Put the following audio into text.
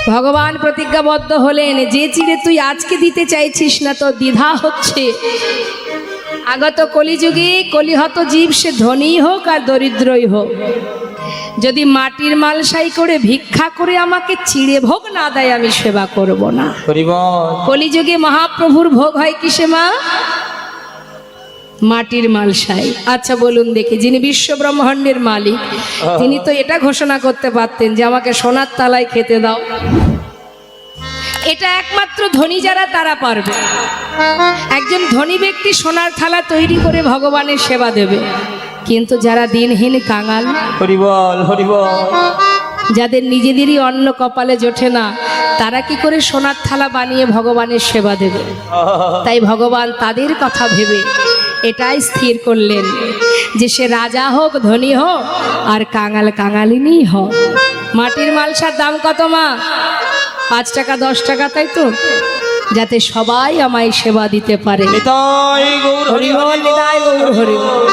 ভগবান প্রতিজ্ঞাবদ্ধ হলেন, যে চিড়ে তুই আজকে দিতে চাইছিস না, তো দ্বিধা হচ্ছে। আগত কলিযুগে কলিহত জীব সে ধনী হোক আর দরিদ্রই হোক, যদি মাটির মালসাই করে ভিক্ষা করে আমাকে চিড়ে ভোগ না দেয়, আমি সেবা করব না। কলিযুগে মহাপ্রভুর ভোগ হয় কিসে মা? মাটির মালসাই। আচ্ছা বলুন দেখি, যিনি বিশ্ব ব্রহ্মাণ্ডের মালিক, তিনি তো এটা ঘোষণা করতে পারতেন যে আমাকে সোনার তালায় খেতে দাও। এটা একমাত্র ধনী যারা তারা পারবে। একজন ধনী ব্যক্তি সোনার থালা তৈরি করে ভগবানের সেবা দেবে, কিন্তু যারা দিনহীন কাঙাল, হরিবল হরিবল, যাদের নিজেদেরই অন্ন কপালে জোটে না, তারা কি করে সোনার থালা বানিয়ে ভগবানের সেবা দেবে? তাই ভগবান তাদের কথা ভেবে এটাই স্থির করলেন যে সে রাজা হোক, ধনী হোক, আর কাঙাল কাঙালিনী হোক। মাটির মালসার দাম কত মা? 5 টাকা 10 টাকা, তাই তো? যাতে সবাই আমায় সেবা দিতে পারে। নিতাই গৌর হরি হরি বল, নিতাই গৌর হরি বল।